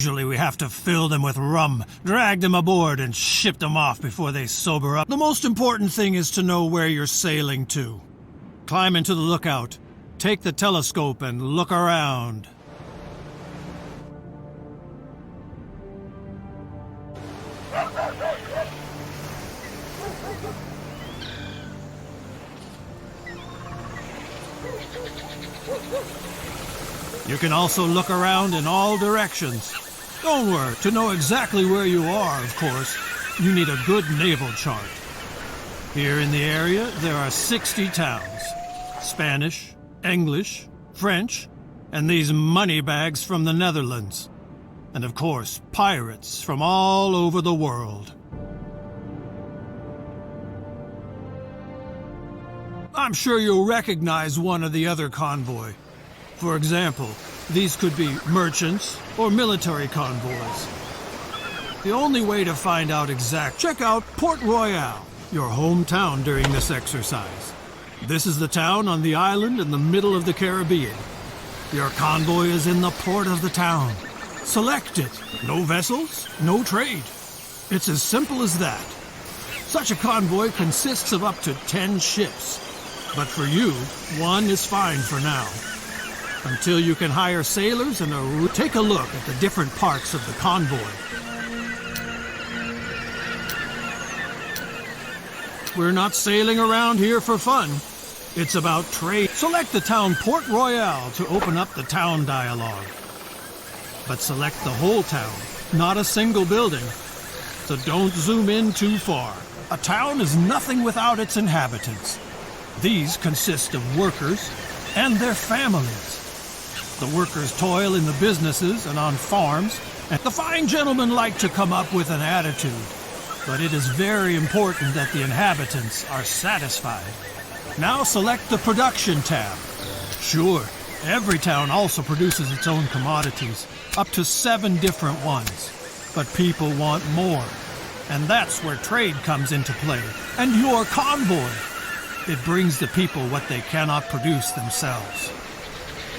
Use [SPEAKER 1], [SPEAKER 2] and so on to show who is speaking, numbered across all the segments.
[SPEAKER 1] Usually we have to fill them with rum, drag them aboard, and ship them off before they sober up. The most important thing is to know where you're sailing to. Climb into the lookout, take the telescope, and look around. You can also look around in all directions. Don't worry, to know exactly where you are, of course, you need a good naval chart. Here in the area, there are 60 towns. Spanish, English, French, and these moneybags from the Netherlands. And of course, pirates from all over the world. I'm sure you'll recognize one or the other convoy. For example, these could be merchants or military convoys. The only way to find out check out Port Royale, your hometown during this exercise. This is the town on the island in the middle of the Caribbean. Your convoy is in the port of the town. Select it. No vessels, no trade. It's as simple as that. Such a convoy consists of up to 10 ships. But for you, one is fine for now. Until you can hire sailors and take a look at the different parts of the convoy. We're not sailing around here for fun. It's about trade. Select the town Port Royale to open up the town dialogue. But select the whole town, not a single building. So don't zoom in too far. A town is nothing without its inhabitants. These consist of workers and their families. The workers toil in the businesses and on farms, and the fine gentlemen like to come up with an attitude. But it is very important that the inhabitants are satisfied. Now select the production tab. Sure, every town also produces its own commodities, up to 7 different ones. But people want more, and that's where trade comes into play. And your convoy. It brings the people what they cannot produce themselves.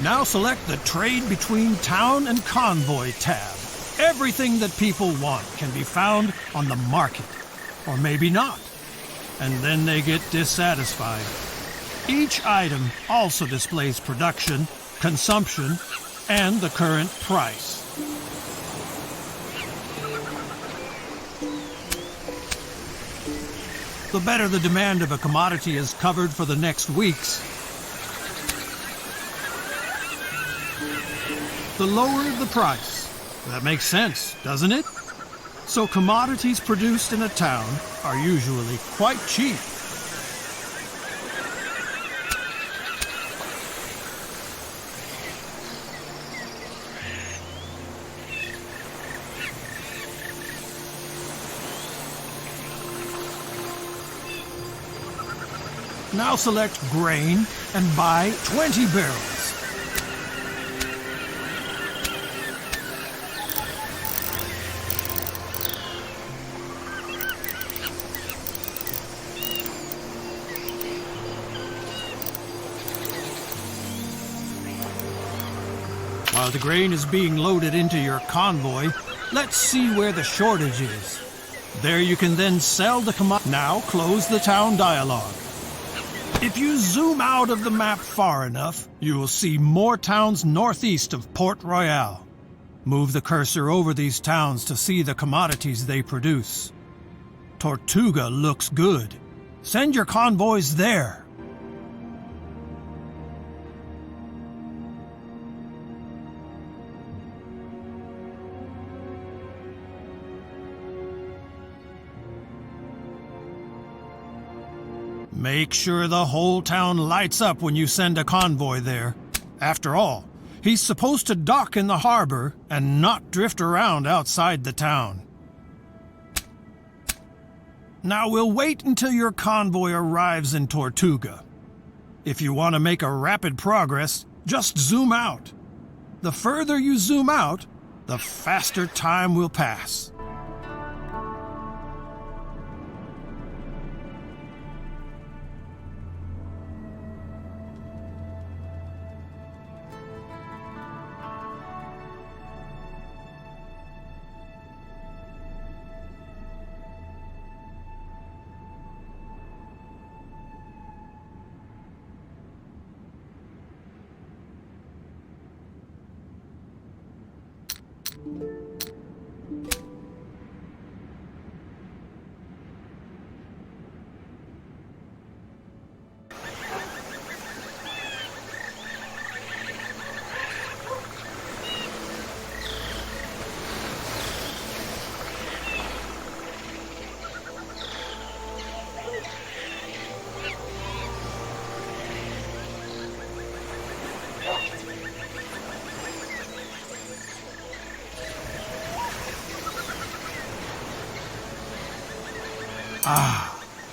[SPEAKER 1] Now select the Trade Between Town and Convoy tab. Everything that people want can be found on the market, or maybe not. And then they get dissatisfied. Each item also displays production, consumption, and the current price. The better the demand of a commodity is covered for the next weeks, the lower the price. That makes sense, doesn't it? So commodities produced in a town are usually quite cheap. Now select grain and buy 20 barrels. While the grain is being loaded into your convoy, let's see where the shortage is. There you can then sell the commodity. Now close the town dialogue. If you zoom out of the map far enough, you will see more towns northeast of Port Royale. Move the cursor over these towns to see the commodities they produce. Tortuga looks good. Send your convoys there. Make sure the whole town lights up when you send a convoy there. After all, he's supposed to dock in the harbor and not drift around outside the town. Now we'll wait until your convoy arrives in Tortuga. If you want to make a rapid progress, just zoom out. The further you zoom out, the faster time will pass.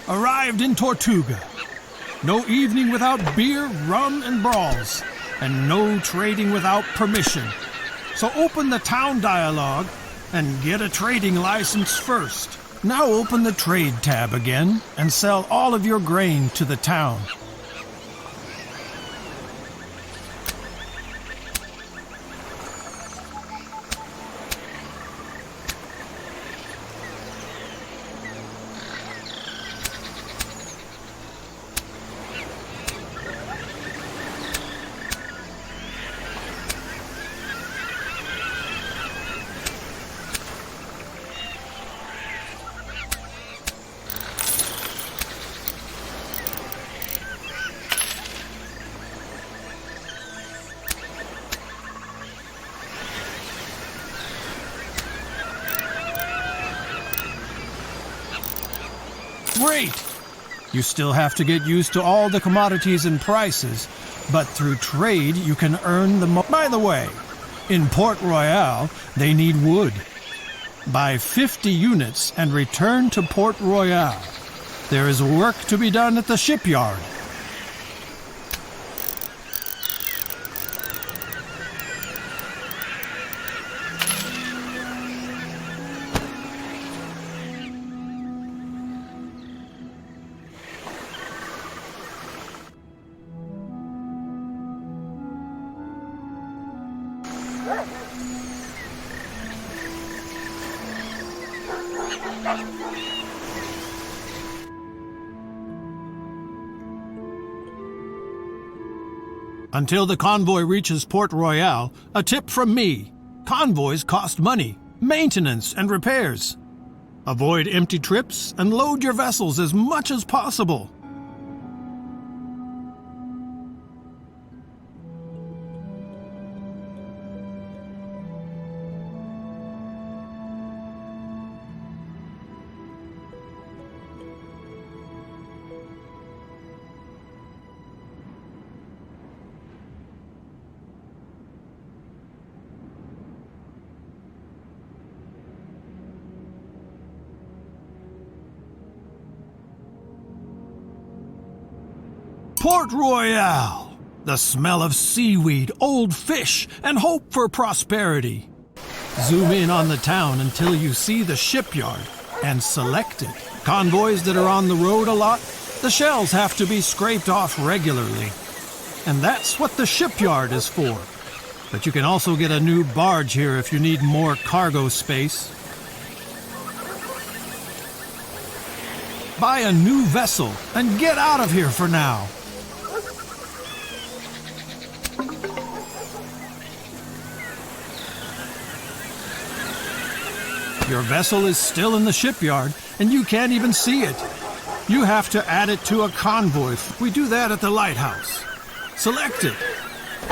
[SPEAKER 1] Arrived in Tortuga. No evening without beer, rum, and brawls. And no trading without permission. So open the town dialogue and get a trading license first. Now open the trade tab again and sell all of your grain to the town. Great! You still have to get used to all the commodities and prices, but through trade you can earn the By the way, in Port Royale, they need wood. Buy 50 units and return to Port Royale. There is work to be done at the shipyard. Until the convoy reaches Port Royale, a tip from me. Convoys cost money, maintenance, and repairs. Avoid empty trips and load your vessels as much as possible. Port Royale! The smell of seaweed, old fish, and hope for prosperity. Zoom in on the town until you see the shipyard and select it. Convoys that are on the road a lot, the shells have to be scraped off regularly. And that's what the shipyard is for. But you can also get a new barge here if you need more cargo space. Buy a new vessel and get out of here for now. Your vessel is still in the shipyard, and you can't even see it. You have to add it to a convoy. We do that at the lighthouse. Select it.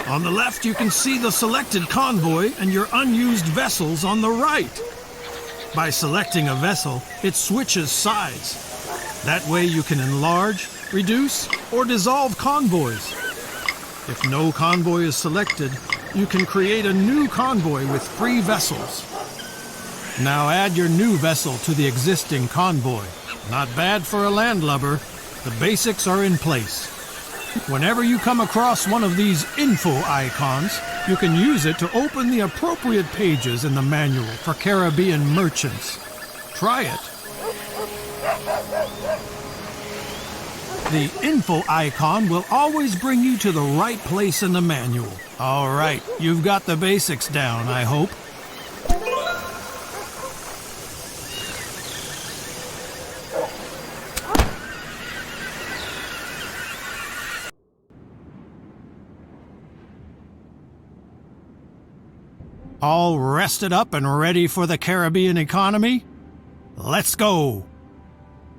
[SPEAKER 1] On the left, you can see the selected convoy and your unused vessels on the right. By selecting a vessel, it switches sides. That way you can enlarge, reduce, or dissolve convoys. If no convoy is selected, you can create a new convoy with 3 vessels. Now add your new vessel to the existing convoy. Not bad for a landlubber. The basics are in place. Whenever you come across one of these info icons, you can use it to open the appropriate pages in the manual for Caribbean merchants. Try it. The info icon will always bring you to the right place in the manual. All right, you've got the basics down, I hope. All rested up and ready for the Caribbean economy? Let's go!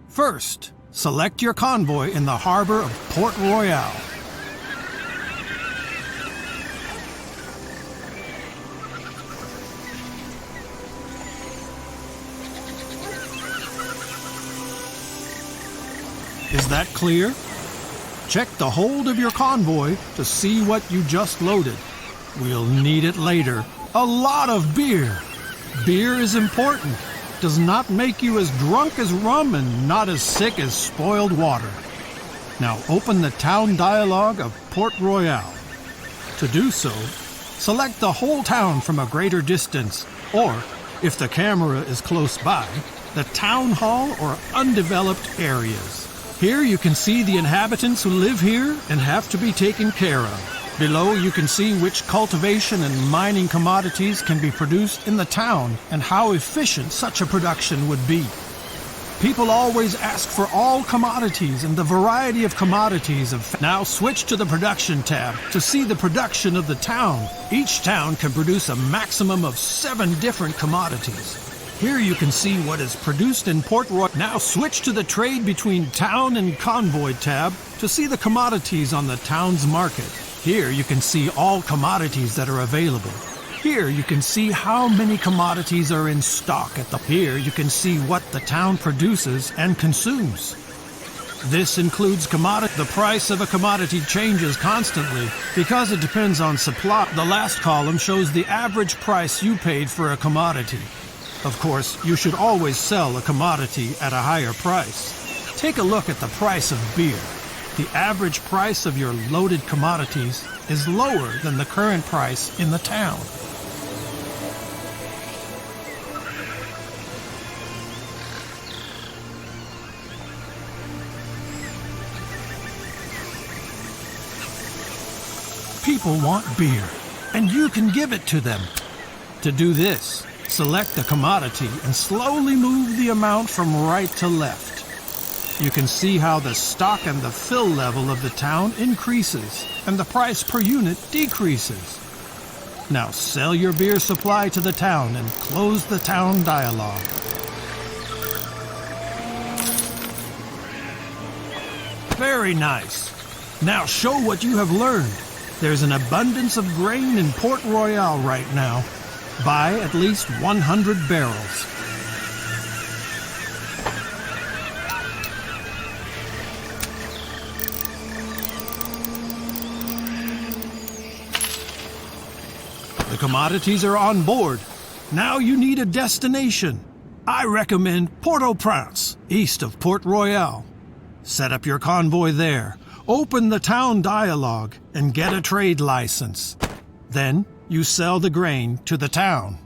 [SPEAKER 1] First, select your convoy in the harbor of Port Royale. Is that clear? Check the hold of your convoy to see what you just loaded. We'll need it later. A lot of beer. Beer is important. does not make you as drunk as rum and not as sick as spoiled water. Now open the town dialogue of Port Royale. To do so, select the whole town from a greater distance, or, if the camera is close by, the town hall or undeveloped areas. Here you can see the inhabitants who live here and have to be taken care of. Below you can see which cultivation and mining commodities can be produced in the town and how efficient such a production would be. People always ask for all commodities and the variety of commodities. Now switch to the production tab to see the production of the town. Each town can produce a maximum of 7 different commodities. Here you can see what is produced in Port Royale. Now switch to the Trade Between Town and Convoy tab to see the commodities on the town's market. Here you can see all commodities that are available. Here you can see how many commodities are in stock Here you can see what the town produces and consumes. This includes commodity. The price of a commodity changes constantly because it depends on supply. The last column shows the average price you paid for a commodity. Of course, you should always sell a commodity at a higher price. Take a look at the price of beer. The average price of your loaded commodities is lower than the current price in the town. People want beer, and you can give it to them. To do this, select the commodity and slowly move the amount from right to left. You can see how the stock and the fill level of the town increases and the price per unit decreases. Now sell your beer supply to the town and close the town dialogue. Very nice. Now show what you have learned. There's an abundance of grain in Port Royale right now. Buy at least 100 barrels. The commodities are on board. Now you need a destination. I recommend Port-au-Prince, east of Port Royale. Set up your convoy there. Open the town dialogue and get a trade license. Then you sell the grain to the town.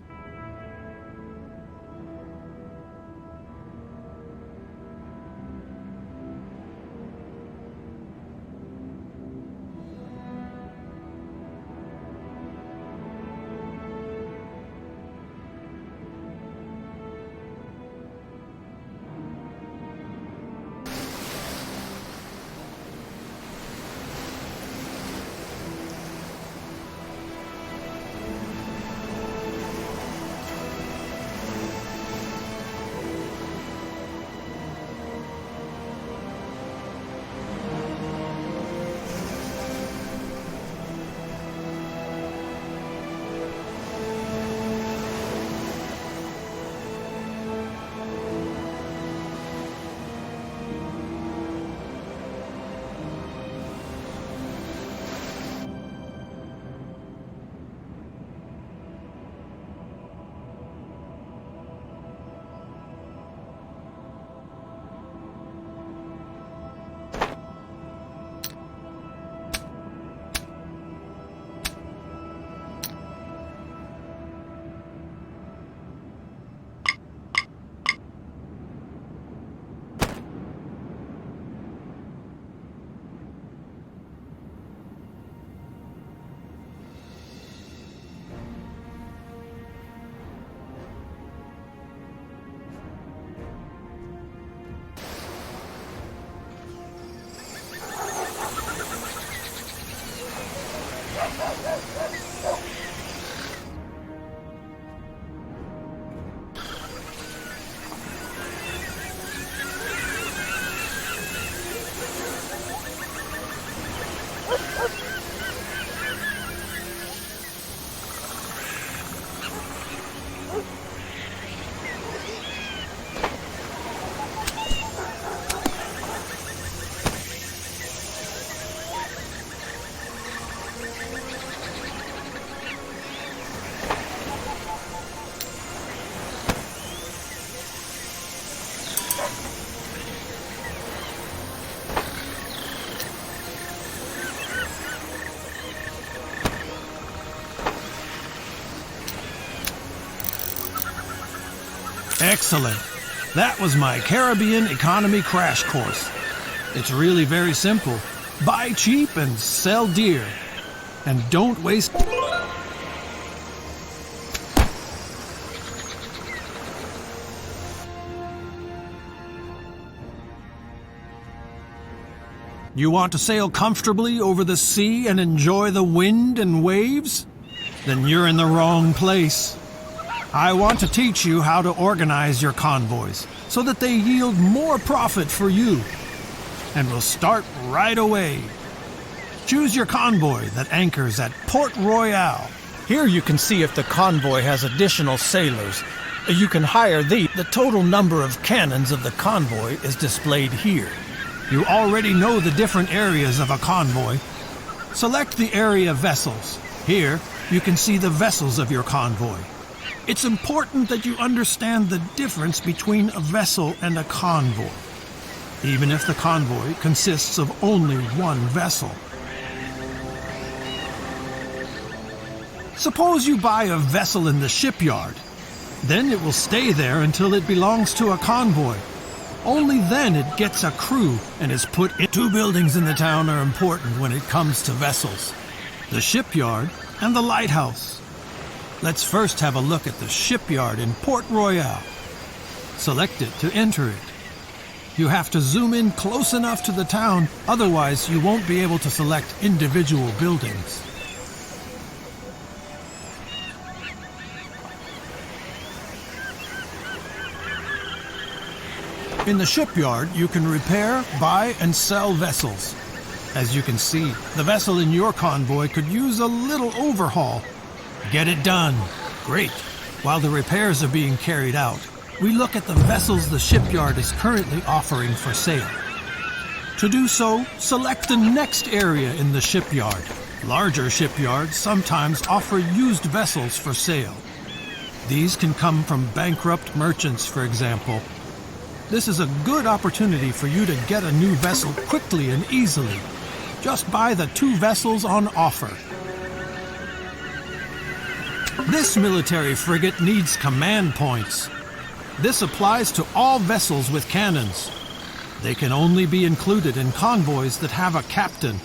[SPEAKER 1] Excellent. That was my Caribbean economy crash course. It's really very simple. Buy cheap and sell dear. And don't waste... You want to sail comfortably over the sea and enjoy the wind and waves? Then you're in the wrong place. I want to teach you how to organize your convoys so that they yield more profit for you. And we'll start right away. Choose your convoy that anchors at Port Royale. Here you can see if the convoy has additional sailors. You can hire these. The total number of cannons of the convoy is displayed here. You already know the different areas of a convoy. Select the area vessels. Here, you can see the vessels of your convoy. It's important that you understand the difference between a vessel and a convoy, even if the convoy consists of only one vessel. Suppose you buy a vessel in the shipyard. Then it will stay there until it belongs to a convoy. Only then it gets a crew and is put in. 2 buildings in the town are important when it comes to vessels: the shipyard and the lighthouse. Let's first have a look at the shipyard in Port Royale. Select it to enter it. You have to zoom in close enough to the town, otherwise you won't be able to select individual buildings. In the shipyard, you can repair, buy, and sell vessels. As you can see, the vessel in your convoy could use a little overhaul. Get it done. Great. While the repairs are being carried out, we look at the vessels the shipyard is currently offering for sale. To do so, select the next area in the shipyard. Larger shipyards sometimes offer used vessels for sale. These can come from bankrupt merchants, for example. This is a good opportunity for you to get a new vessel quickly and easily. Just buy the 2 vessels on offer. This military frigate needs command points. This applies to all vessels with cannons. They can only be included in convoys that have a captain,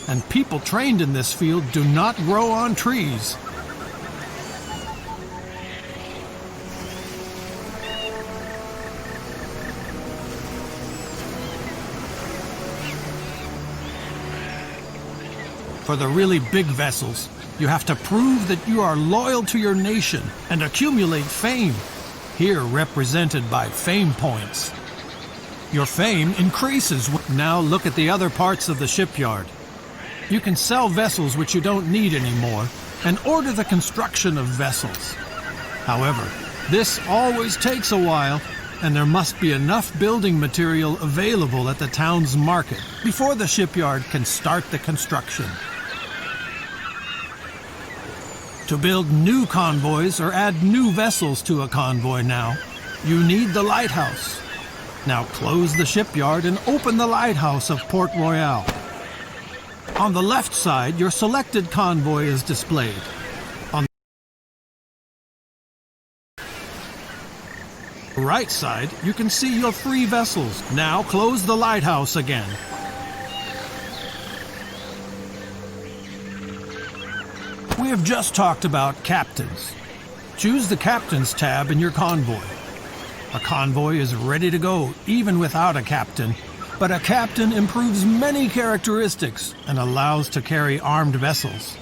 [SPEAKER 1] and people trained in this field do not grow on trees. For the really big vessels, you have to prove that you are loyal to your nation and accumulate fame, here represented by fame points. Your fame increases. Now look at the other parts of the shipyard. You can sell vessels which you don't need anymore and order the construction of vessels. However, this always takes a while, and there must be enough building material available at the town's market before the shipyard can start the construction. To build new convoys or add new vessels to a convoy now, you need the lighthouse. Now close the shipyard and open the lighthouse of Port Royale. On the left side, your selected convoy is displayed. On the right side, you can see your free vessels. Now close the lighthouse again. We have just talked about captains. Choose the Captain's tab in your convoy. A convoy is ready to go even without a captain, but a captain improves many characteristics and allows to carry armed vessels.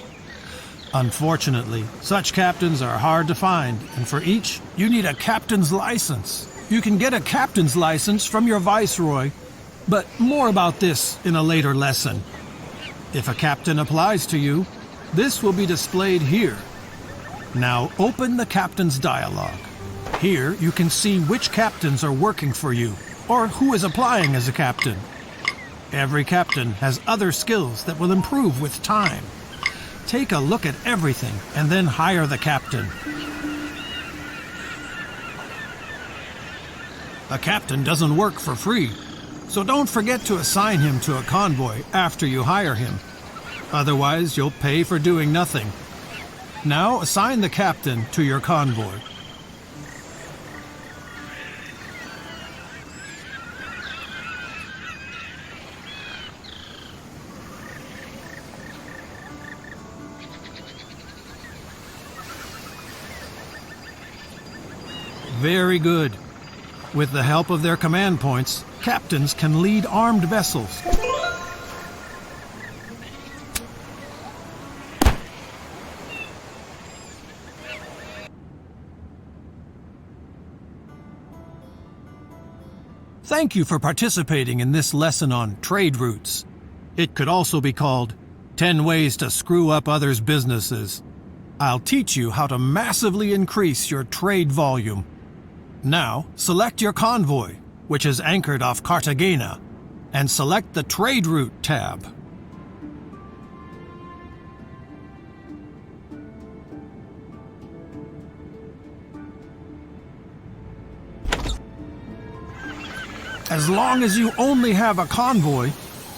[SPEAKER 1] Unfortunately, such captains are hard to find, and for each, you need a captain's license. You can get a captain's license from your viceroy, but more about this in a later lesson. If a captain applies to you, this will be displayed here. Now open the captain's dialogue. Here you can see which captains are working for you, or who is applying as a captain. Every captain has other skills that will improve with time. Take a look at everything and then hire the captain. A captain doesn't work for free, so don't forget to assign him to a convoy after you hire him. Otherwise, you'll pay for doing nothing. Now assign the captain to your convoy. Very good. With the help of their command points, captains can lead armed vessels. Thank you for participating in this lesson on trade routes. It could also be called 10 Ways to Screw Up Others' Businesses. I'll teach you how to massively increase your trade volume. Now, select your convoy, which is anchored off Cartagena, and select the Trade Route tab. As long as you only have a convoy,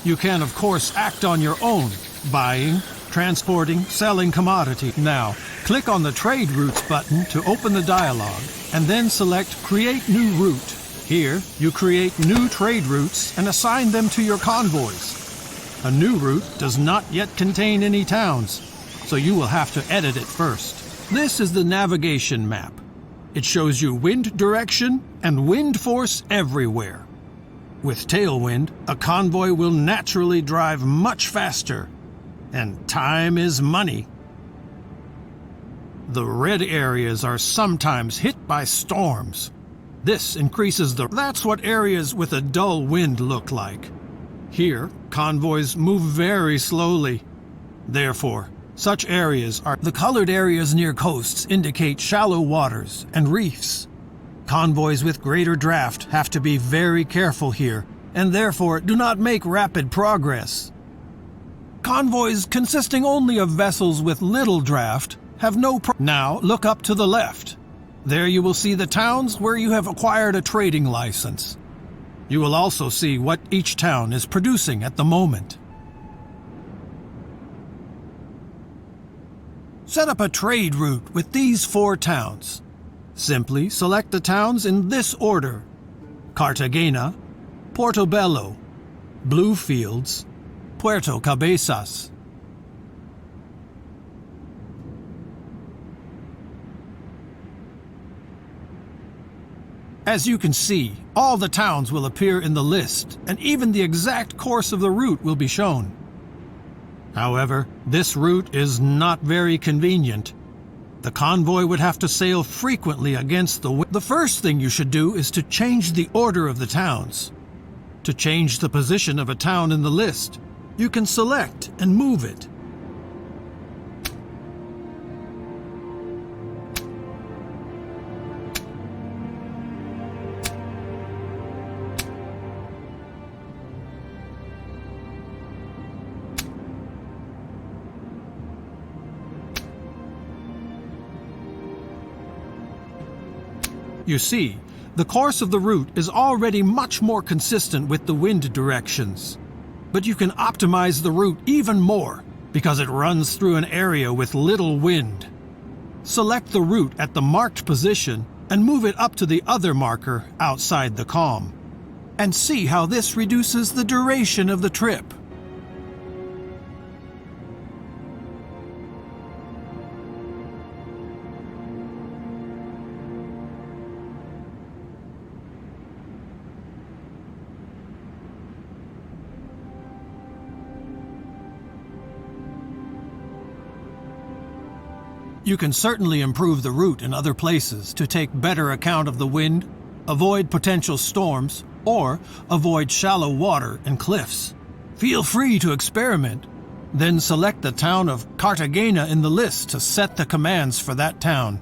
[SPEAKER 1] you can of course act on your own, buying, transporting, selling commodity. Now, click on the Trade Routes button to open the dialog, and then select Create New Route. Here, you create new trade routes and assign them to your convoys. A new route does not yet contain any towns, so you will have to edit it first. This is the navigation map. It shows you wind direction and wind force everywhere. With tailwind, a convoy will naturally drive much faster, and time is money. The red areas are sometimes hit by storms. This increases That's what areas with a dull wind look like. Here, convoys move very slowly. Therefore, such areas are the colored areas near coasts indicate shallow waters and reefs. Convoys with greater draft have to be very careful here, and therefore do not make rapid progress. Convoys consisting only of vessels with little draft have Now look up to the left. There you will see the towns where you have acquired a trading license. You will also see what each town is producing at the moment. Set up a trade route with these 4 towns. Simply select the towns in this order: Cartagena, Portobello, Bluefields, Puerto Cabezas. As you can see, all the towns will appear in the list, and even the exact course of the route will be shown. However, this route is not very convenient. The convoy would have to sail frequently against the wind. The first thing you should do is to change the order of the towns. To change the position of a town in the list, you can select and move it. You see, the course of the route is already much more consistent with the wind directions. But you can optimize the route even more because it runs through an area with little wind. Select the route at the marked position and move it up to the other marker outside the calm. And see how this reduces the duration of the trip. You can certainly improve the route in other places to take better account of the wind, avoid potential storms, or avoid shallow water and cliffs. Feel free to experiment. Then select the town of Cartagena in the list to set the commands for that town.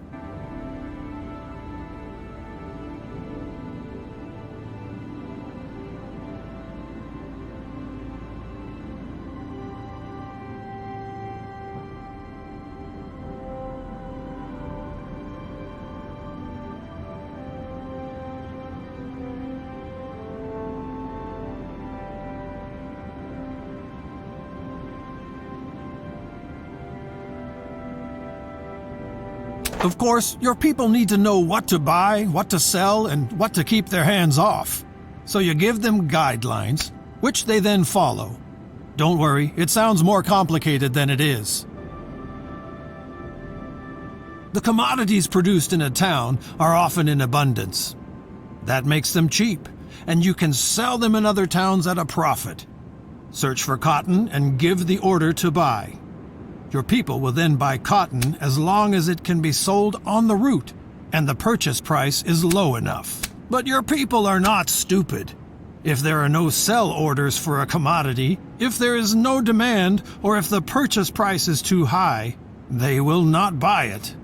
[SPEAKER 1] Of course, your people need to know what to buy, what to sell, and what to keep their hands off. So you give them guidelines, which they then follow. Don't worry, it sounds more complicated than it is. The commodities produced in a town are often in abundance. That makes them cheap, and you can sell them in other towns at a profit. Search for cotton and give the order to buy. Your people will then buy cotton as long as it can be sold on the route and the purchase price is low enough. But your people are not stupid. If there are no sell orders for a commodity, if there is no demand, or if the purchase price is too high, they will not buy it.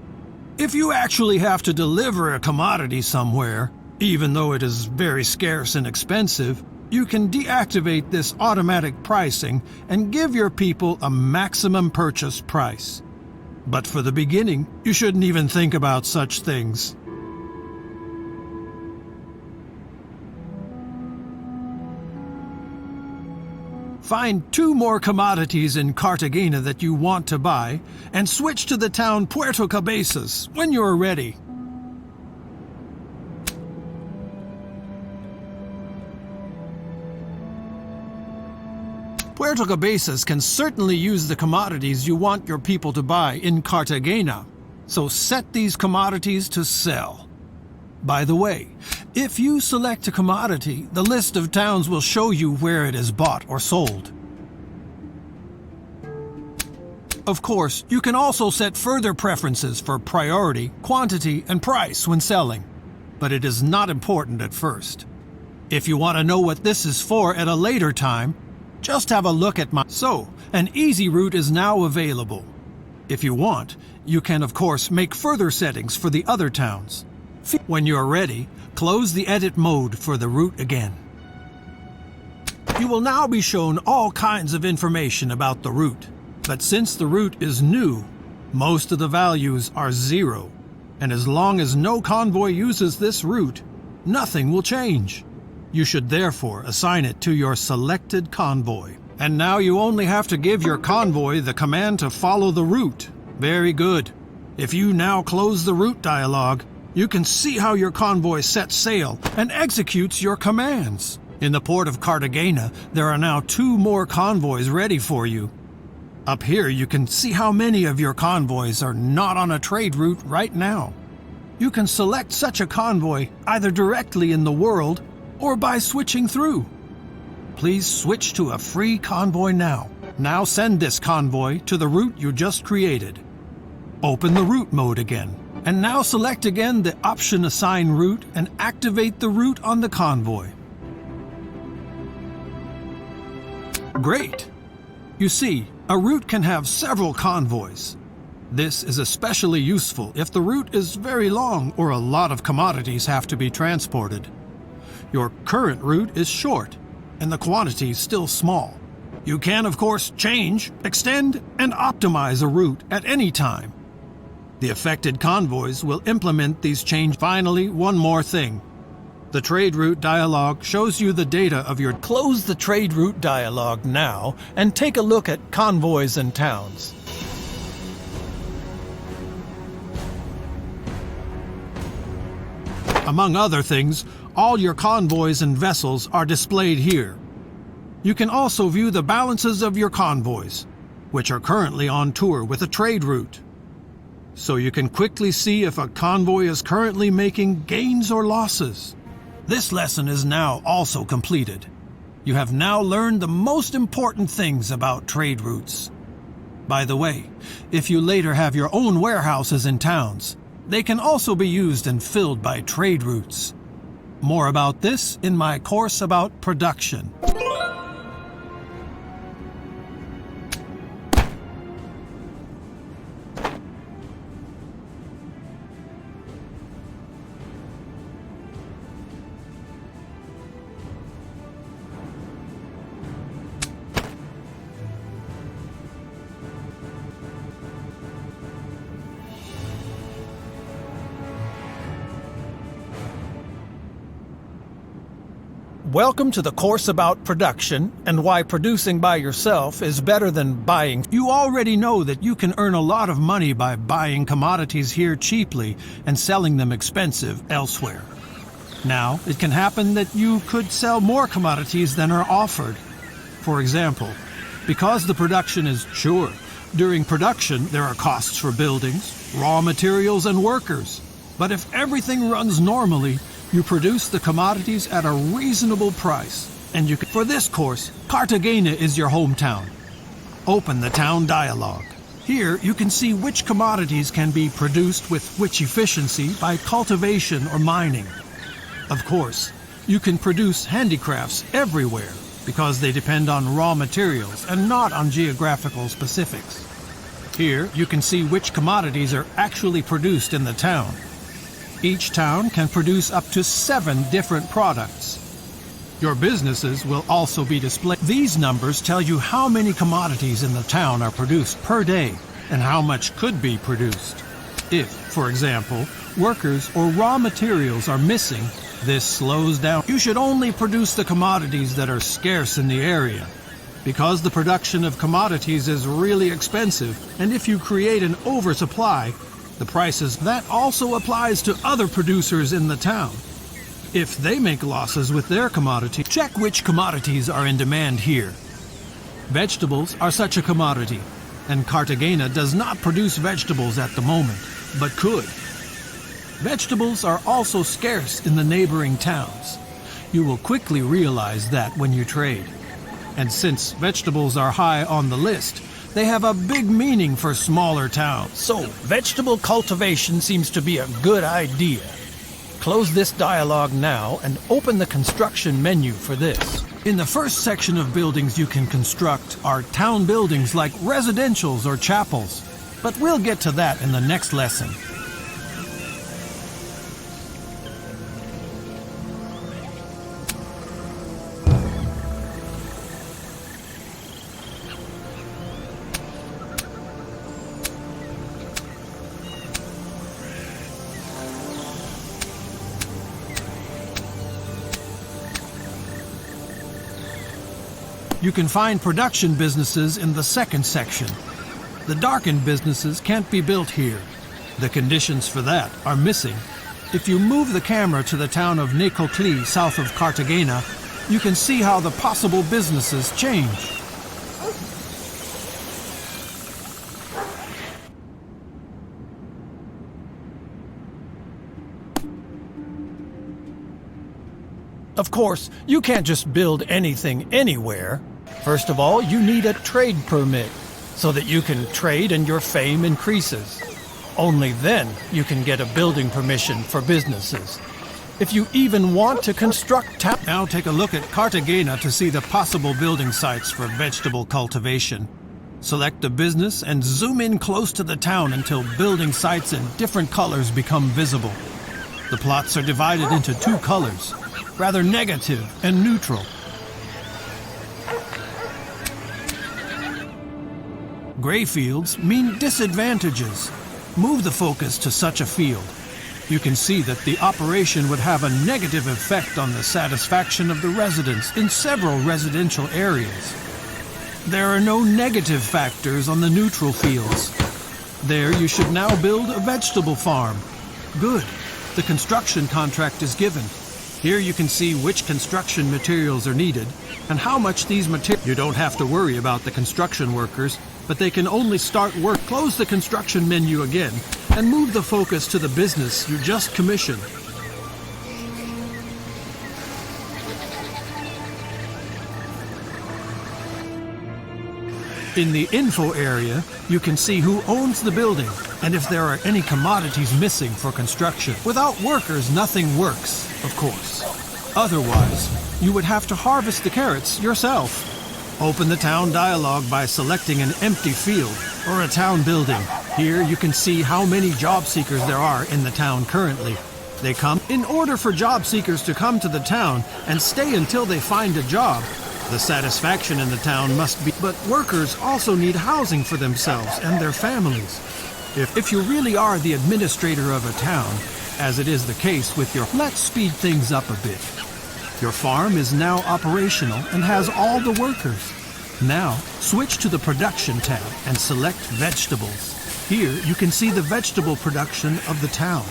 [SPEAKER 1] If you actually have to deliver a commodity somewhere, even though it is very scarce and expensive, you can deactivate this automatic pricing and give your people a maximum purchase price. But for the beginning, you shouldn't even think about such things. Find 2 more commodities in Cartagena that you want to buy, and switch to the town Puerto Cabezas when you're ready. Puerto Cabezas can certainly use the commodities you want your people to buy in Cartagena, so set these commodities to sell. By the way, if you select a commodity, the list of towns will show you where it is bought or sold. Of course, you can also set further preferences for priority, quantity, and price when selling, but it is not important at first. If you want to know what this is for at a later time, just have a look at my... So, an easy route is now available. If you want, you can of course make further settings for the other towns. When you're ready, close the edit mode for the route again. You will now be shown all kinds of information about the route, but since the route is new, most of the values are 0, and as long as no convoy uses this route, nothing will change. You should therefore assign it to your selected convoy. And now you only have to give your convoy the command to follow the route. Very good. If you now close the route dialog, you can see how your convoy sets sail and executes your commands. In the port of Cartagena, there are now 2 more convoys ready for you. Up here you can see how many of your convoys are not on a trade route right now. You can select such a convoy either directly in the world or by switching through. Please switch to a free convoy now. Now send this convoy to the route you just created. Open the route mode again, and now select again the option Assign Route and activate the route on the convoy. Great! You see, a route can have several convoys. This is especially useful if the route is very long or a lot of commodities have to be transported. Your current route is short, and the quantity is still small. You can, of course, change, extend, and optimize a route at any time. The affected convoys will implement these changes. Finally, one more thing. The trade route dialog shows you the data of your... Close the trade route dialog now and take a look at convoys and towns. Among other things, all your convoys and vessels are displayed here. You can also view the balances of your convoys, which are currently on tour with a trade route. So you can quickly see if a convoy is currently making gains or losses. This lesson is now also completed. You have now learned the most important things about trade routes. By the way, if you later have your own warehouses in towns, they can also be used and filled by trade routes. More about this in my course about production. Welcome to the course about production and why producing by yourself is better than buying. You already know that you can earn a lot of money by buying commodities here cheaply and selling them expensive elsewhere. Now, it can happen that you could sell more commodities than are offered. For example, because the production is sure, During production, there are costs for buildings, raw materials, and workers. But if everything runs normally, you produce the commodities at a reasonable price. And you can, for this course, Cartagena is your hometown. Open the town dialogue. Here, you can see which commodities can be produced with which efficiency by cultivation or mining. Of course, you can produce handicrafts everywhere because they depend on raw materials and not on geographical specifics. Here, you can see which commodities are actually produced in the town. Each town can produce up to 7 different products. Your businesses will also be displayed. These numbers tell you how many commodities in the town are produced per day and how much could be produced. If, for example, workers or raw materials are missing, this slows down. You should only produce the commodities that are scarce in the area, because the production of commodities is really expensive, and if you create an oversupply, the prices. That also applies to other producers in the town. If they make losses with their commodity, check which commodities are in demand here. Vegetables are such a commodity, and Cartagena does not produce vegetables at the moment, but could. Vegetables are also scarce in the neighboring towns. You will quickly realize that when you trade. And since vegetables are high on the list, they have a big meaning for smaller towns. So, vegetable cultivation seems to be a good idea. Close this dialogue now and open the construction menu for this. In the first section of buildings you can construct are town buildings like residentials or chapels, but we'll get to that in the next lesson. You can find production businesses in the second section. The darkened businesses can't be built here. The conditions for that are missing. If you move the camera to the town of Necoclí, south of Cartagena, you can see how the possible businesses change. Of course, you can't just build anything anywhere. First of all, you need a trade permit so that you can trade and your fame increases. Only then you can get a building permission for businesses. If you even want to construct Now take a look at Cartagena to see the possible building sites for vegetable cultivation. Select a business and zoom in close to the town until building sites in different colors become visible. The plots are divided into 2 colors, rather negative and neutral. Gray fields mean disadvantages. Move the focus to such a field. You can see that the operation would have a negative effect on the satisfaction of the residents in several residential areas. There are no negative factors on the neutral fields. There you should now build a vegetable farm. Good. The construction contract is given. Here you can see which construction materials are needed and how much these materials. You don't have to worry about the construction workers, but they can only start work. Close the construction menu again and move the focus to the business you just commissioned. In the info area, you can see who owns the building and if there are any commodities missing for construction. Without workers, nothing works, of course. Otherwise, you would have to harvest the carrots yourself. Open the town dialogue by selecting an empty field or a town building. Here you can see how many job seekers there are in the town currently. They come in order for job seekers to come to the town and stay until they find a job. The satisfaction in the town must be, but workers also need housing for themselves and their families. If you really are the administrator of a town, as it is the case with your, let's speed things up a bit. Your farm is now operational and has all the workers. Now, switch to the production tab and select vegetables. Here you can see the vegetable production of the town.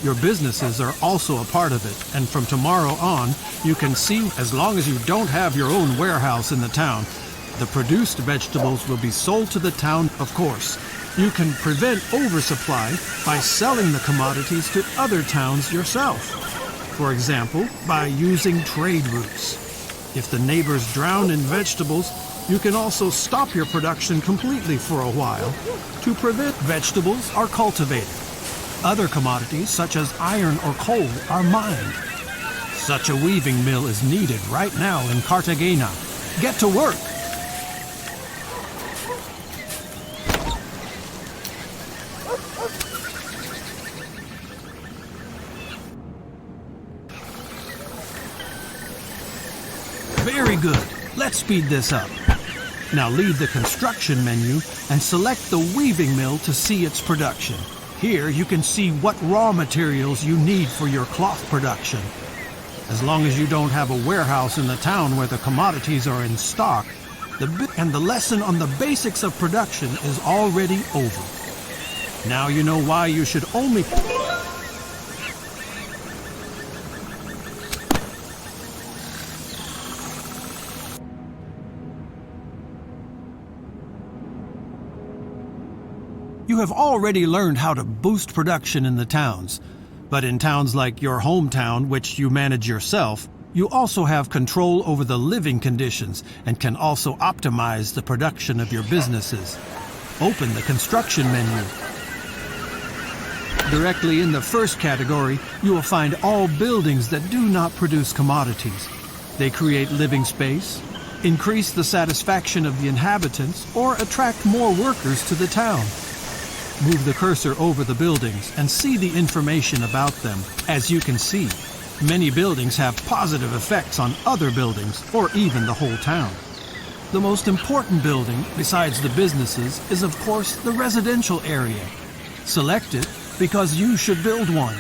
[SPEAKER 1] Your businesses are also a part of it, and from tomorrow on, you can see, as long as you don't have your own warehouse in the town, The produced vegetables will be sold to the town, of course. You can prevent oversupply by selling the commodities to other towns yourself. For example, by using trade routes. If the neighbors drown in vegetables, you can also stop your production completely for a while to prevent vegetables are cultivated. Other commodities, such as iron or coal, are mined. Such a weaving mill is needed right now in Cartagena. Get to work! Very good. Let's speed this up. Now leave the construction menu and select the weaving mill to see its production. Here you can see what raw materials you need for your cloth production. As long as you don't have a warehouse in the town where the commodities are in stock, the lesson on the basics of production is already over. Now you know why you should only... You have already learned how to boost production in the towns. But in towns like your hometown, which you manage yourself, you also have control over the living conditions and can also optimize the production of your businesses. Open the construction menu. Directly in the first category, you will find all buildings that do not produce commodities. They create living space, increase the satisfaction of the inhabitants, or attract more workers to the town. Move the cursor over the buildings and see the information about them. As you can see, many buildings have positive effects on other buildings or even the whole town. The most important building, besides the businesses, is of course the residential area. Select it because you should build one.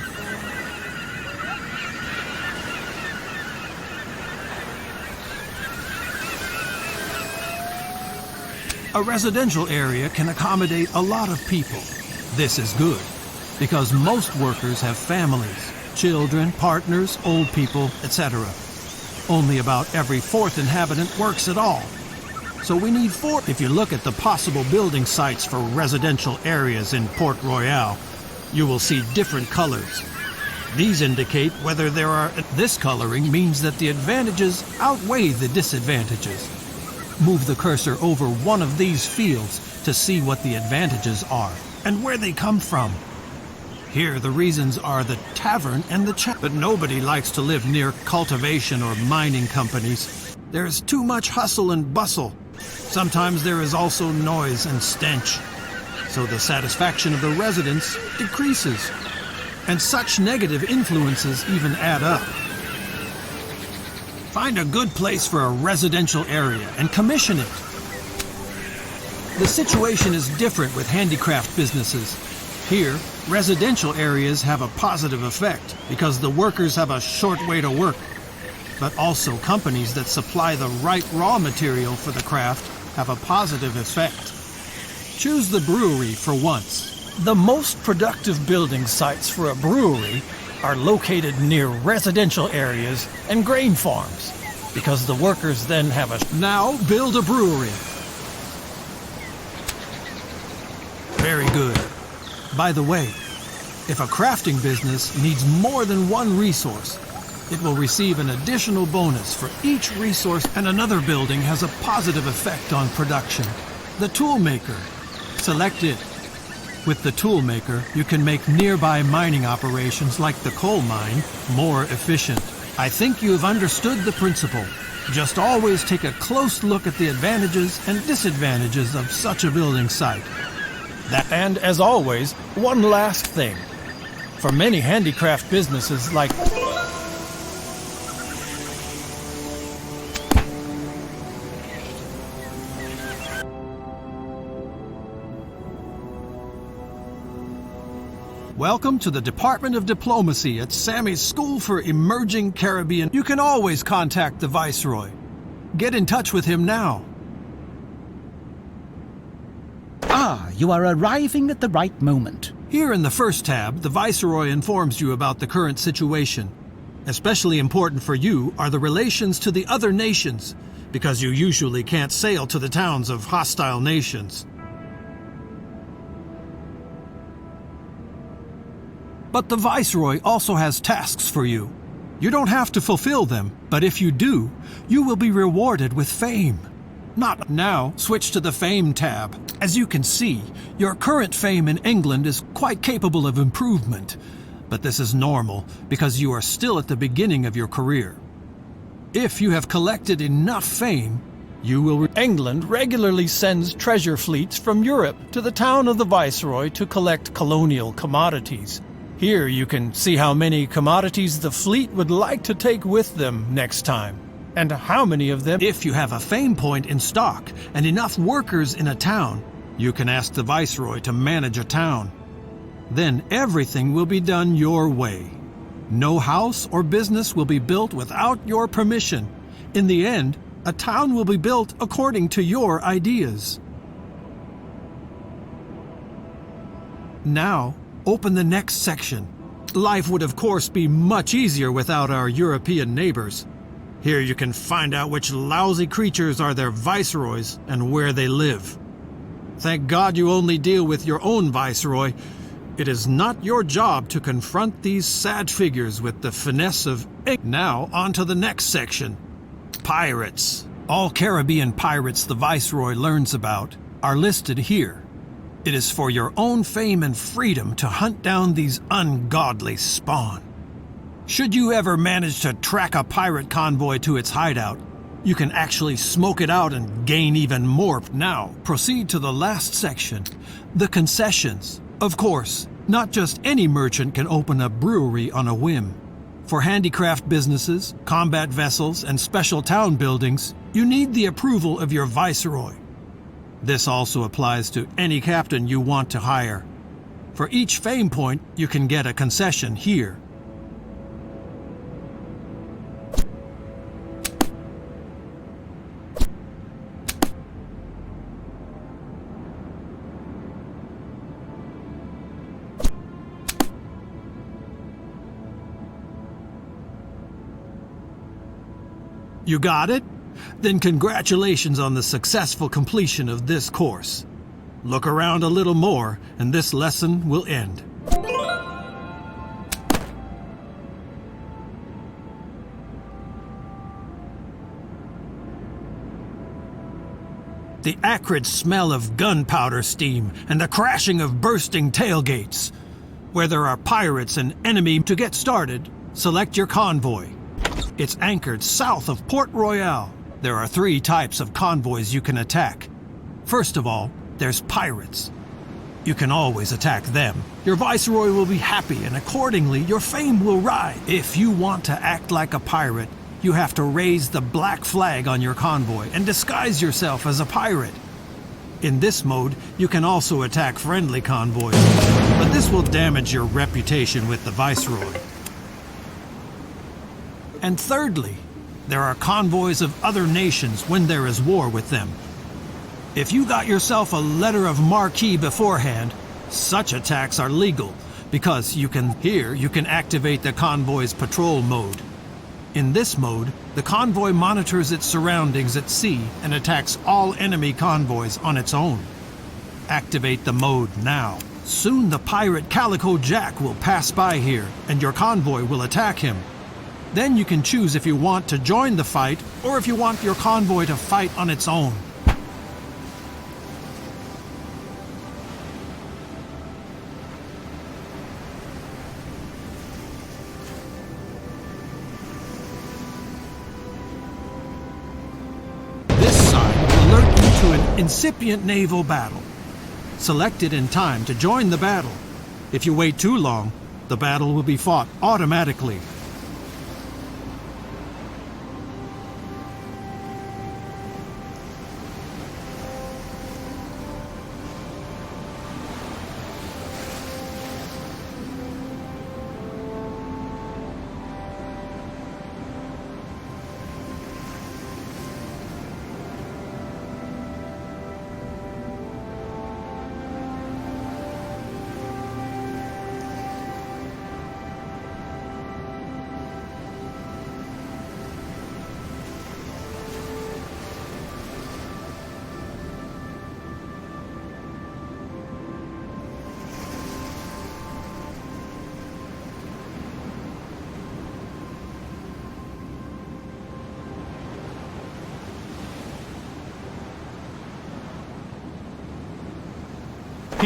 [SPEAKER 1] A residential area can accommodate a lot of people. This is good, because most workers have families, children, partners, old people, etc. Only about every fourth inhabitant works at all. So we need 4. If you look at the possible building sites for residential areas in Port Royale, you will see different colors. These indicate whether there are... This coloring means that the advantages outweigh the disadvantages. Move the cursor over one of these fields to see what the advantages are and where they come from. Here the reasons are the tavern and the but nobody likes to live near cultivation or mining companies. There is too much hustle and bustle. Sometimes there is also noise and stench. So the satisfaction of the residents decreases. And such negative influences even add up. Find a good place for a residential area and commission it. The situation is different with handicraft businesses. Here, residential areas have a positive effect because the workers have a short way to work. But also companies that supply the right raw material for the craft have a positive effect. Choose the brewery for once. The most productive building sites for a brewery are located near residential areas and grain farms, because the workers then have a... Now build a brewery. Very good. By the way, if a crafting business needs more than one resource, it will receive an additional bonus for each resource, and another building has a positive effect on production. The tool maker. Select it. With the tool maker, you can make nearby mining operations like the coal mine more efficient. I think you've understood the principle. Just always take a close look at the advantages and disadvantages of such a building site. And as always, one last thing. For many handicraft businesses like... Welcome to the Department of Diplomacy at Sammy's School for Emerging Caribbean. You can always contact the Viceroy. Get in touch with him now.
[SPEAKER 2] Ah, you are arriving at the right moment.
[SPEAKER 1] Here in the first tab, the Viceroy informs you about the current situation. Especially important for you are the relations to the other nations, because you usually can't sail to the towns of hostile nations. But the Viceroy also has tasks for you. You don't have to fulfill them, but if you do, you will be rewarded with fame. Not now, switch to the Fame tab. As you can see, your current fame in England is quite capable of improvement. But this is normal, because you are still at the beginning of your career. If you have collected enough fame, you will... England regularly sends treasure fleets from Europe to the town of the Viceroy to collect colonial commodities. Here you can see how many commodities the fleet would like to take with them next time, and how many of them... If you have a fame point in stock and enough workers in a town, you can ask the Viceroy to manage a town. Then everything will be done your way. No house or business will be built without your permission. In the end, a town will be built according to your ideas. Now, open the next section. Life would of course be much easier without our European neighbors. Here you can find out which lousy creatures are their viceroys and where they live. Thank God you only deal with your own viceroy. It is not your job to confront these sad figures with the finesse of... Now, on to the next section. Pirates. All Caribbean pirates the Viceroy learns about are listed here. It is for your own fame and freedom to hunt down these ungodly spawn. Should you ever manage to track a pirate convoy to its hideout, you can actually smoke it out and gain even more. Now, proceed to the last section, the concessions. Of course, not just any merchant can open a brewery on a whim. For handicraft businesses, combat vessels, and special town buildings, you need the approval of your Viceroy. This also applies to any captain you want to hire. For each fame point, you can get a concession here. You got it? Then congratulations on the successful completion of this course. Look around a little more, and this lesson will end. The acrid smell of gunpowder steam and the crashing of bursting tailgates. Where there are pirates and enemy. To get started, select your convoy. It's anchored south of Port Royale. There are 3 types of convoys you can attack. First of all, there's pirates. You can always attack them. Your Viceroy will be happy, and accordingly, your fame will rise. If you want to act like a pirate, you have to raise the black flag on your convoy and disguise yourself as a pirate. In this mode, you can also attack friendly convoys, but this will damage your reputation with the Viceroy. And thirdly, there are convoys of other nations when there is war with them. If you got yourself a letter of marque beforehand, such attacks are legal, because here you can activate the convoy's patrol mode. In this mode, the convoy monitors its surroundings at sea and attacks all enemy convoys on its own. Activate the mode now. Soon the pirate Calico Jack will pass by here, and your convoy will attack him. Then you can choose if you want to join the fight or if you want your convoy to fight on its own. This sign will alert you to an incipient naval battle. Select it in time to join the battle. If you wait too long, the battle will be fought automatically.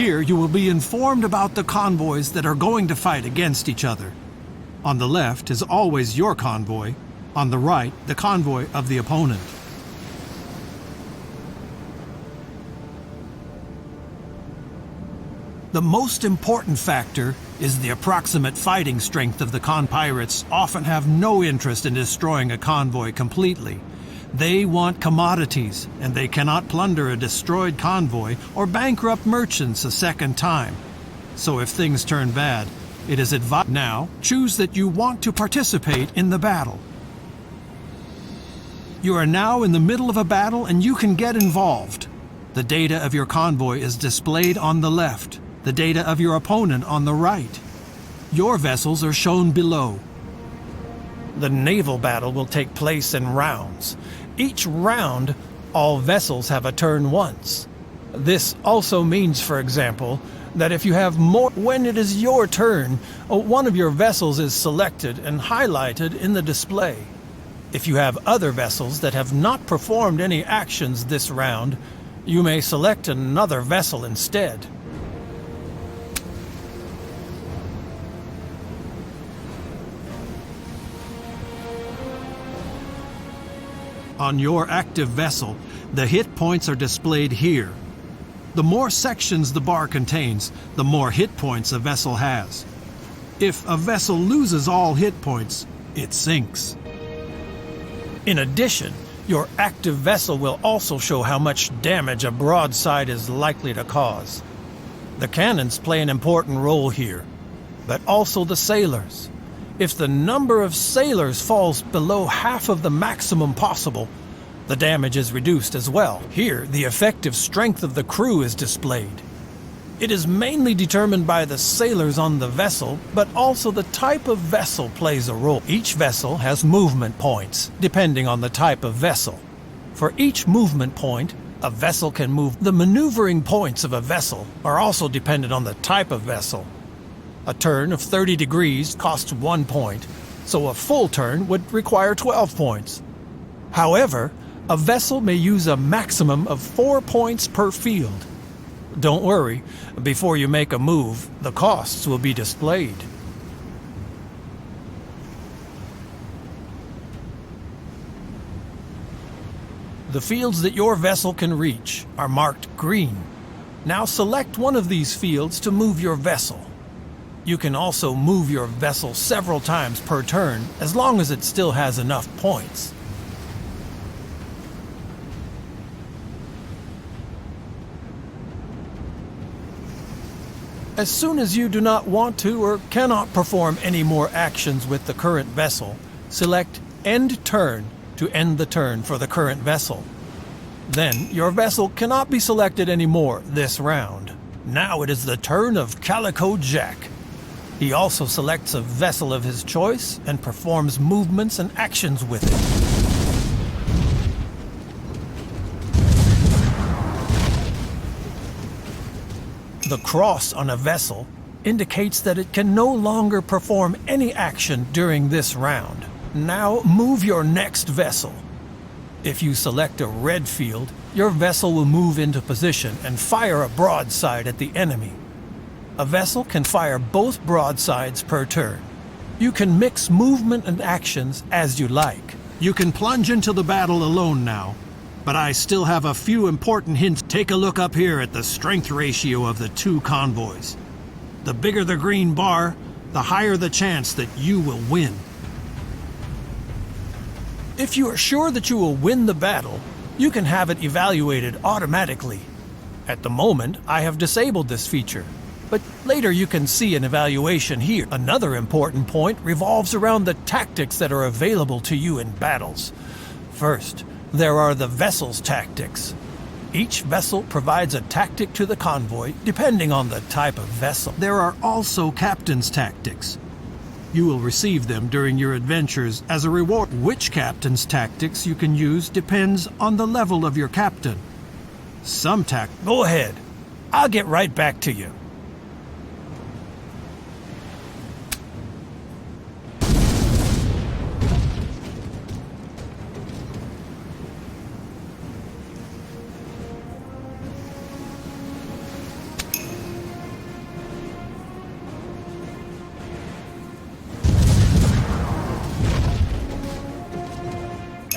[SPEAKER 1] Here you will be informed about the convoys that are going to fight against each other. On the left is always your convoy, on the right the convoy of the opponent. The most important factor is the approximate fighting strength of the pirates often have no interest in destroying a convoy completely. They want commodities, and they cannot plunder a destroyed convoy or bankrupt merchants a second time. So if things turn bad, it is advised now choose that you want to participate in the battle. You are now in the middle of a battle and you can get involved. The data of your convoy is displayed on the left. The data of your opponent on the right. Your vessels are shown below. The naval battle will take place in rounds. Each round, all vessels have a turn once. This also means, for example, that if you have more, when it is your turn, one of your vessels is selected and highlighted in the display. If you have other vessels that have not performed any actions this round, you may select another vessel instead. On your active vessel, the hit points are displayed here. The more sections the bar contains, the more hit points a vessel has. If a vessel loses all hit points, it sinks. In addition, your active vessel will also show how much damage a broadside is likely to cause. The cannons play an important role here, but also the sailors. If the number of sailors falls below half of the maximum possible, the damage is reduced as well. Here, the effective strength of the crew is displayed. It is mainly determined by the sailors on the vessel, but also the type of vessel plays a role. Each vessel has movement points, depending on the type of vessel. For each movement point, a vessel can move. The maneuvering points of a vessel are also dependent on the type of vessel. A turn of 30 degrees costs 1 point, so a full turn would require 12 points. However, a vessel may use a maximum of 4 points per field. Don't worry, before you make a move, the costs will be displayed. The fields that your vessel can reach are marked green. Now select one of these fields to move your vessel. You can also move your vessel several times per turn, as long as it still has enough points. As soon as you do not want to or cannot perform any more actions with the current vessel, select End Turn to end the turn for the current vessel. Then your vessel cannot be selected anymore this round. Now it is the turn of Calico Jack. He also selects a vessel of his choice and performs movements and actions with it. The cross on a vessel indicates that it can no longer perform any action during this round. Now move your next vessel. If you select a red field, your vessel will move into position and fire a broadside at the enemy. A vessel can fire both broadsides per turn. You can mix movement and actions as you like. You can plunge into the battle alone now, but I still have a few important hints. Take a look up here at the strength ratio of the two convoys. The bigger the green bar, the higher the chance that you will win. If you are sure that you will win the battle, you can have it evaluated automatically. At the moment, I have disabled this feature, but later you can see an evaluation here. Another important point revolves around the tactics that are available to you in battles. First, there are the vessel's tactics. Each vessel provides a tactic to the convoy depending on the type of vessel. There are also captain's tactics. You will receive them during your adventures as a reward. Which captain's tactics you can use depends on the level of your captain. Go ahead. I'll get right back to you.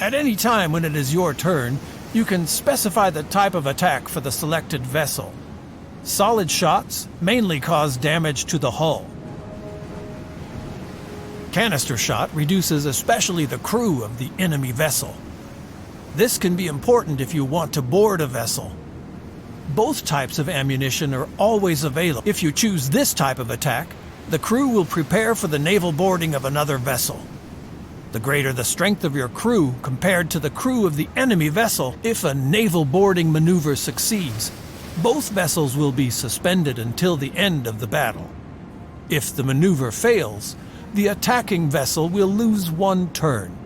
[SPEAKER 1] At any time when it is your turn, you can specify the type of attack for the selected vessel. Solid shots mainly cause damage to the hull. Canister shot reduces especially the crew of the enemy vessel. This can be important if you want to board a vessel. Both types of ammunition are always available. If you choose this type of attack, the crew will prepare for the naval boarding of another vessel. The greater the strength of your crew compared to the crew of the enemy vessel, if a naval boarding maneuver succeeds, both vessels will be suspended until the end of the battle. If the maneuver fails, the attacking vessel will lose one turn.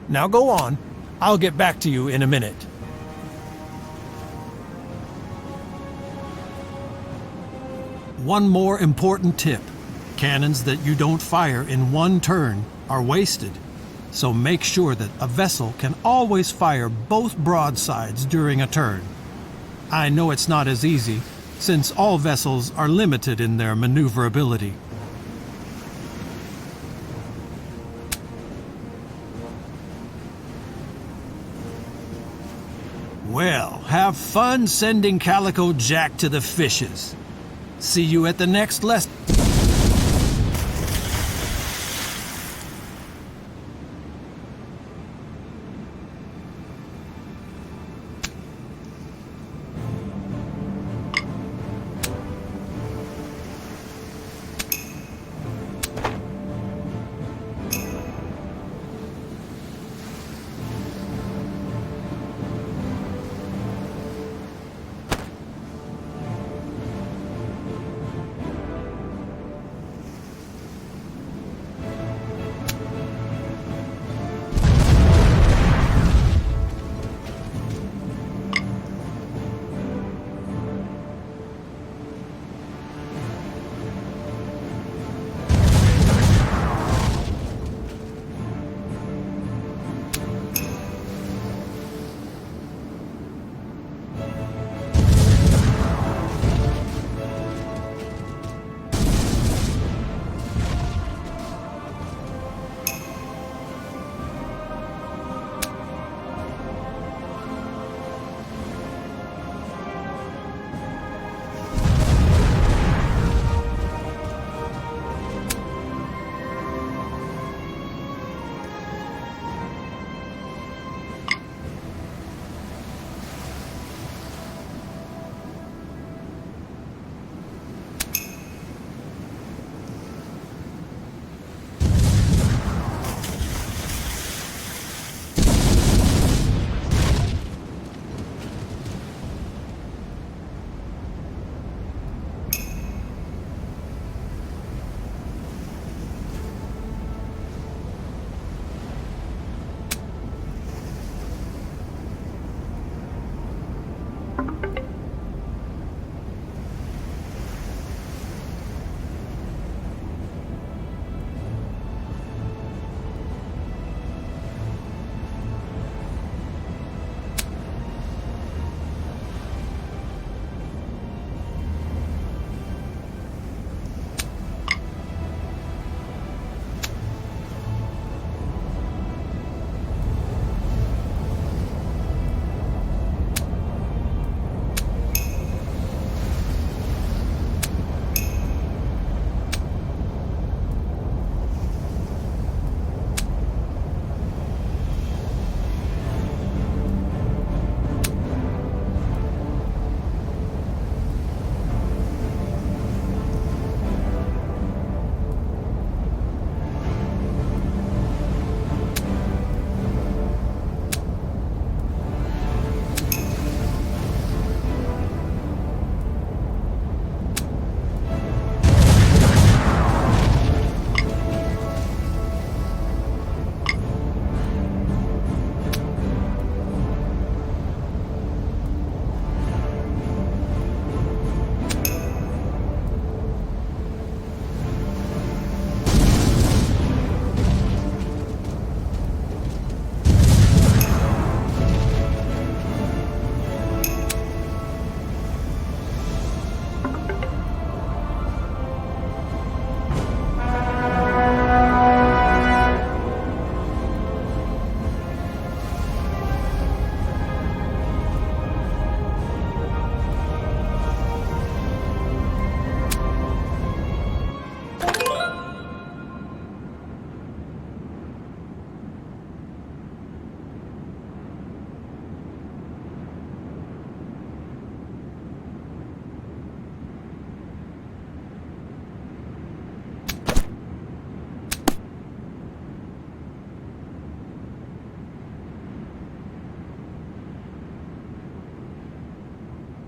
[SPEAKER 1] Now go on. I'll get back to you in a minute. One more important tip. Cannons that you don't fire in one turn are wasted. So make sure that a vessel can always fire both broadsides during a turn. I know it's not as easy, since all vessels are limited in their maneuverability. Well, have fun sending Calico Jack to the fishes. See you at the next lesson.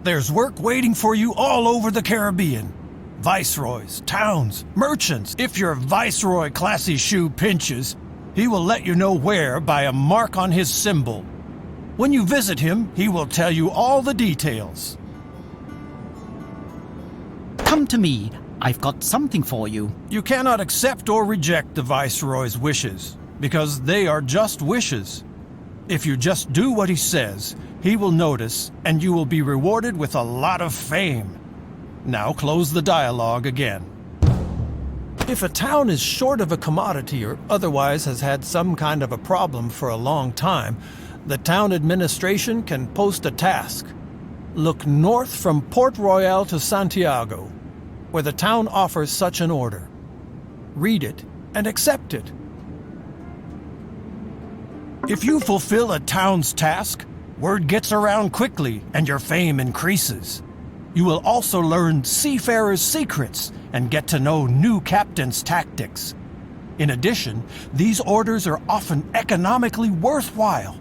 [SPEAKER 1] There's work waiting for you all over the Caribbean. Viceroys, towns, merchants. If your Viceroy classy shoe pinches, he will let you know where by a mark on his symbol. When you visit him, he will tell you all the details.
[SPEAKER 2] Come to me. I've got something for you.
[SPEAKER 1] You cannot accept or reject the Viceroy's wishes, because they are just wishes. If you just do what he says, he will notice, and you will be rewarded with a lot of fame. Now close the dialogue again. If a town is short of a commodity or otherwise has had some kind of a problem for a long time, the town administration can post a task. Look north from Port Royale to Santiago, where the town offers such an order. Read it and accept it. If you fulfill a town's task, word gets around quickly and your fame increases. You will also learn seafarers' secrets and get to know new captains' tactics. In addition, these orders are often economically worthwhile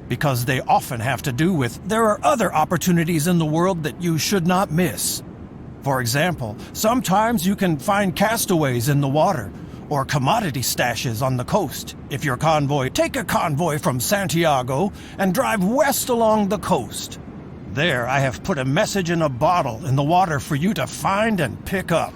[SPEAKER 1] because they often have to do with there are other opportunities in the world that you should not miss. For example, sometimes you can find castaways in the water or commodity stashes on the coast. If your convoy, take a convoy from Santiago and drive west along the coast. There I have put a message in a bottle in the water for you to find and pick up.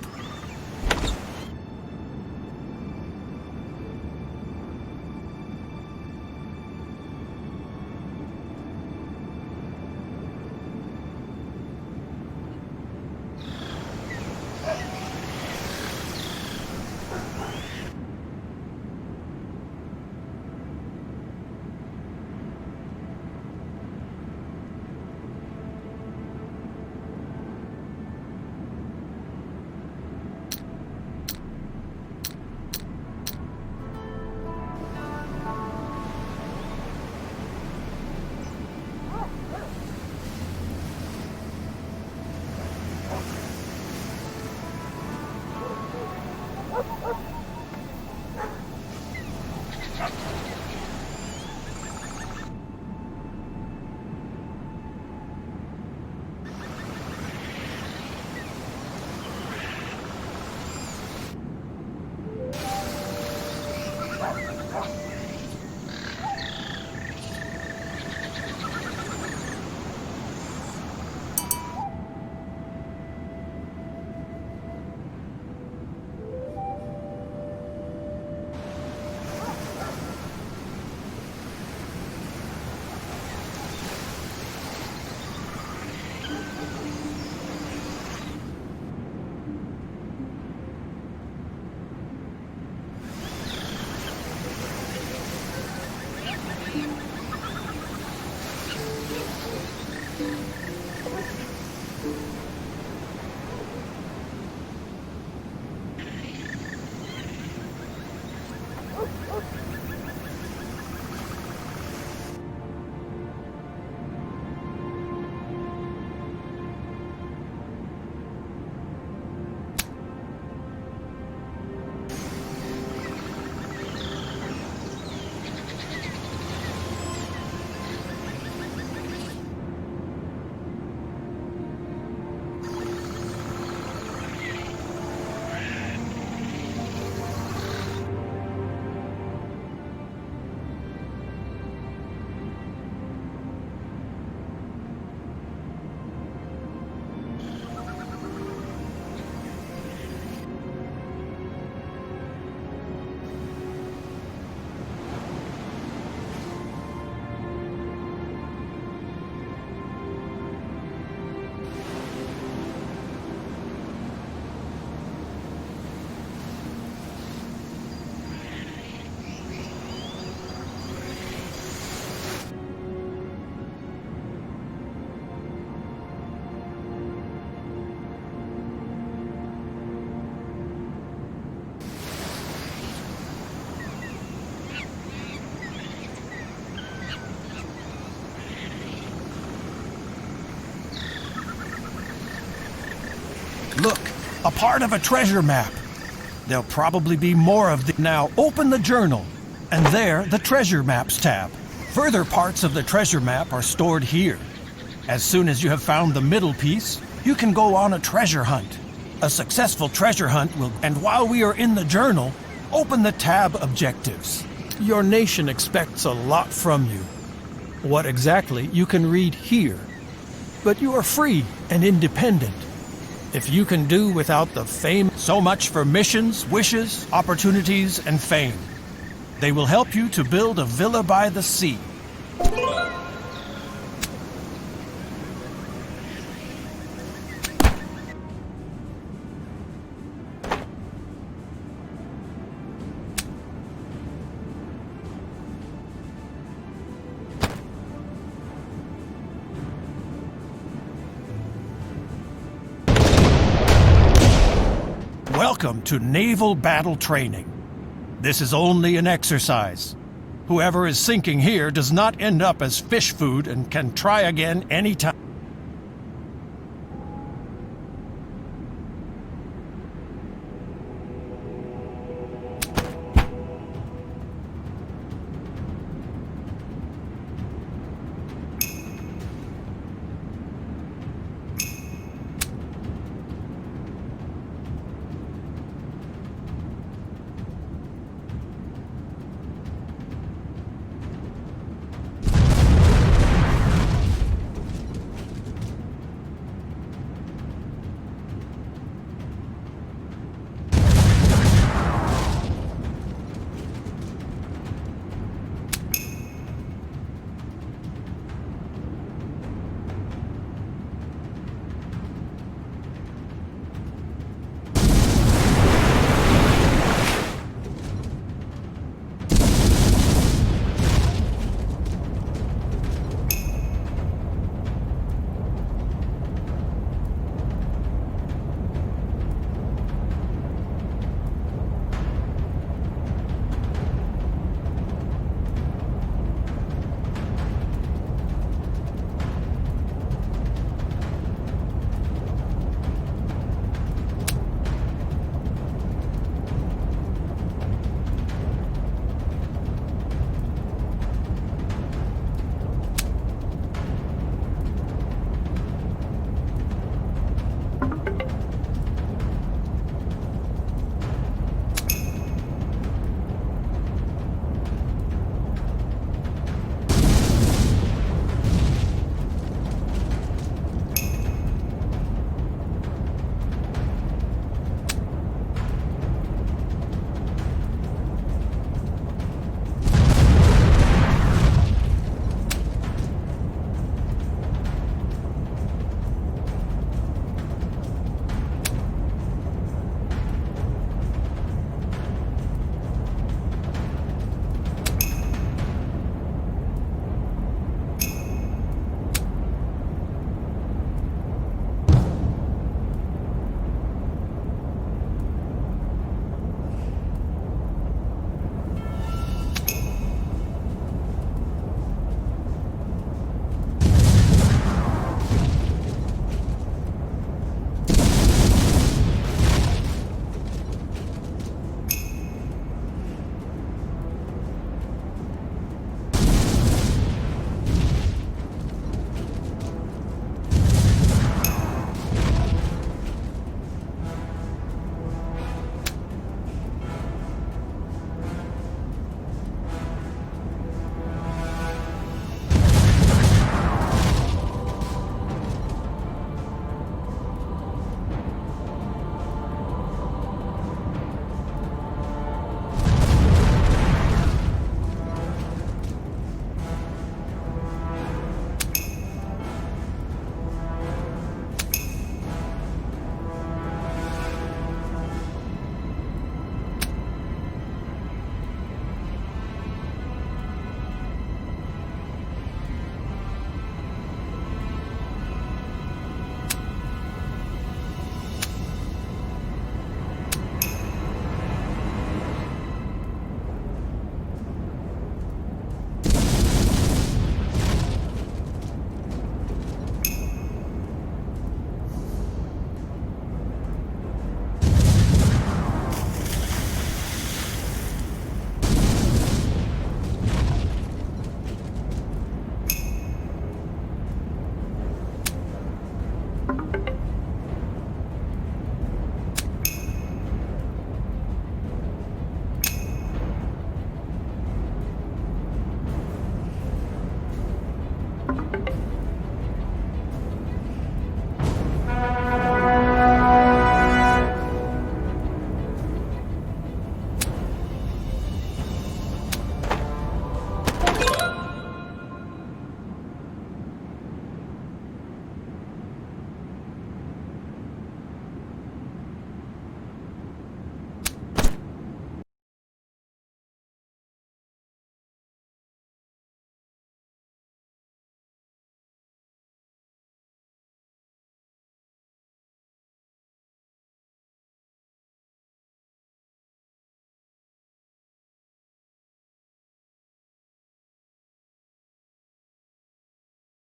[SPEAKER 1] Look, a part of a treasure map. There'll probably be more of the... Now open the journal, and there the treasure maps tab. Further parts of the treasure map are stored here. As soon as you have found the middle piece, you can go on a treasure hunt. A successful treasure hunt will, and while we are in the journal, open the tab Objectives. Your nation expects a lot from you. What exactly you can read here. But you are free and independent. If you can do without the fame, so much for missions, wishes, opportunities, and fame. They will help you to build a villa by the sea. Welcome to Naval Battle Training. This is only an exercise. Whoever is sinking here does not end up as fish food and can try again anytime.